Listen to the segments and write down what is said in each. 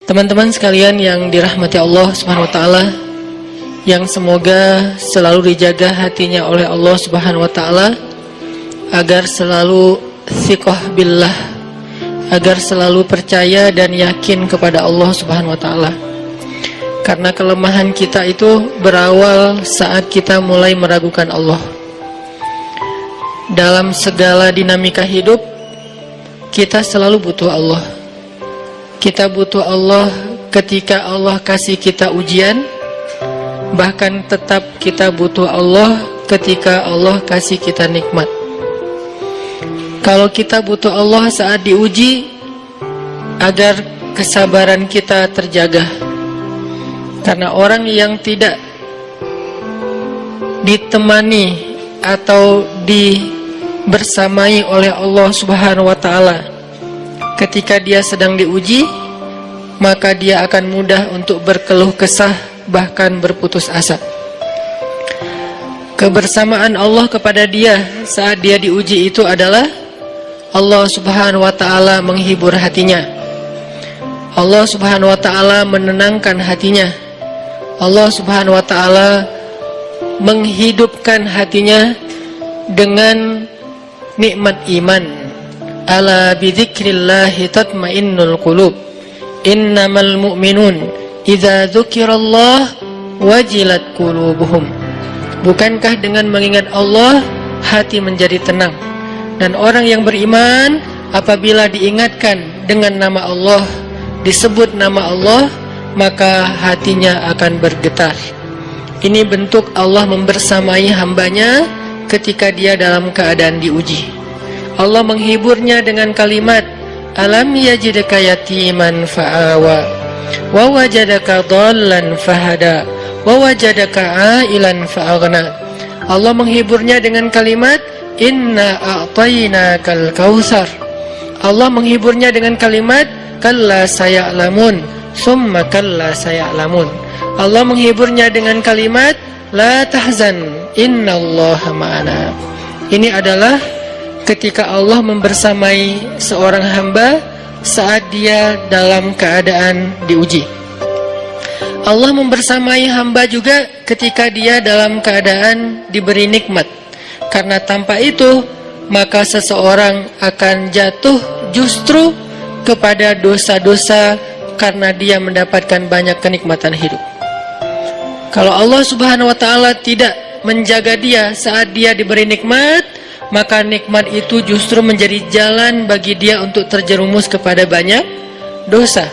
Teman-teman sekalian yang dirahmati Allah Subhanahu wa taala, yang semoga selalu dijaga hatinya oleh Allah Subhanahu wa taala agar selalu thiqah billah, agar selalu percaya dan yakin kepada Allah Subhanahu wa taala. Karena kelemahan kita itu berawal saat kita mulai meragukan Allah. Dalam segala dinamika hidup, kita selalu butuh Allah. Kita butuh Allah ketika Allah kasih kita ujian. Bahkan tetap kita butuh Allah ketika Allah kasih kita nikmat. Kalau kita butuh Allah saat diuji, agar kesabaran kita terjaga. Karena orang yang tidak ditemani atau dibersamai oleh Allah Subhanahu wa taala ketika dia sedang diuji, maka dia akan mudah untuk berkeluh kesah, bahkan berputus asa. Kebersamaan Allah kepada dia saat dia diuji itu adalah Allah Subhanahu wa taala menghibur hatinya. Allah Subhanahu wa taala menenangkan hatinya. Allah Subhanahu wa taala menghidupkan hatinya dengan nikmat iman. Ala bidzikrillahi tatmainnul qulub. Innamal mu'minun idza dzukirallah wajilat qulubuhum. Bukankah dengan mengingat Allah hati menjadi tenang? Dan orang yang beriman apabila diingatkan dengan nama Allah, disebut nama Allah, maka hatinya akan bergetar. Ini bentuk Allah membersamai hambanya ketika dia dalam keadaan diuji. Allah menghiburnya dengan kalimat, alam yajidka yatiman fa'awa wa wajadaka dhallan fahada wa wajadaka ailan fa'aghna. Allah menghiburnya dengan kalimat, inna a'tainakal kautsar. Allah menghiburnya dengan kalimat, kalla saya'lamun summa kalla saya'lamun. Allah menghiburnya dengan kalimat, la tahzan innallaha ma'ana. Ini adalah ketika Allah membersamai seorang hamba saat dia dalam keadaan diuji. Allah membersamai hamba juga ketika dia dalam keadaan diberi nikmat. Karena tanpa itu, maka seseorang akan jatuh justru kepada dosa-dosa karena dia mendapatkan banyak kenikmatan hidup. Kalau Allah Subhanahu wa taala tidak menjaga dia saat dia diberi nikmat, maka nikmat itu justru menjadi jalan bagi dia untuk terjerumus kepada banyak dosa.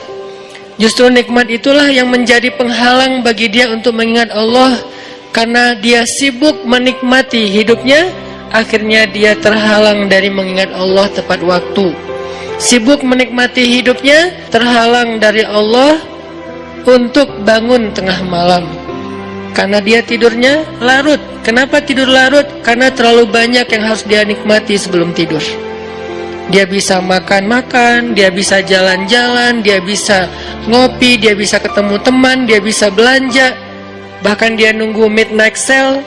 Justru nikmat itulah yang menjadi penghalang bagi dia untuk mengingat Allah. Karena dia sibuk menikmati hidupnya, akhirnya dia terhalang dari mengingat Allah tepat waktu. Sibuk menikmati hidupnya, terhalang dari Allah untuk bangun tengah malam. Karena dia tidurnya larut. Kenapa tidur larut? Karena terlalu banyak yang harus dia nikmati sebelum tidur. Dia bisa makan-makan, dia bisa jalan-jalan, dia bisa ngopi, dia bisa ketemu teman, dia bisa belanja. Bahkan dia nunggu midnight sale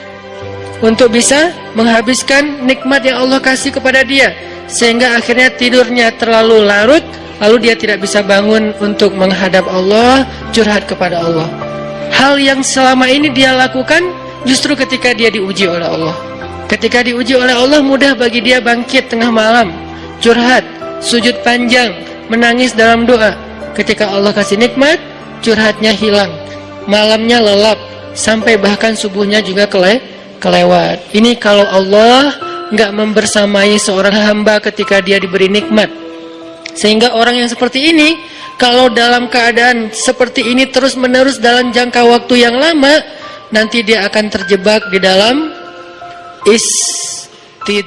untuk bisa menghabiskan nikmat yang Allah kasih kepada dia. Sehingga akhirnya tidurnya terlalu larut, lalu dia tidak bisa bangun untuk menghadap Allah, curhat kepada Allah. Hal yang selama ini dia lakukan justru ketika dia diuji oleh Allah. Ketika diuji oleh Allah, mudah bagi dia bangkit tengah malam, curhat, sujud panjang, menangis dalam doa. Ketika Allah kasih nikmat, curhatnya hilang, malamnya lelap, sampai bahkan subuhnya juga kelewat. Ini kalau Allah nggak membersamai seorang hamba ketika dia diberi nikmat. Sehingga orang yang seperti ini, kalau dalam keadaan seperti ini terus-menerus dalam jangka waktu yang lama, nanti dia akan terjebak di dalam istidraj.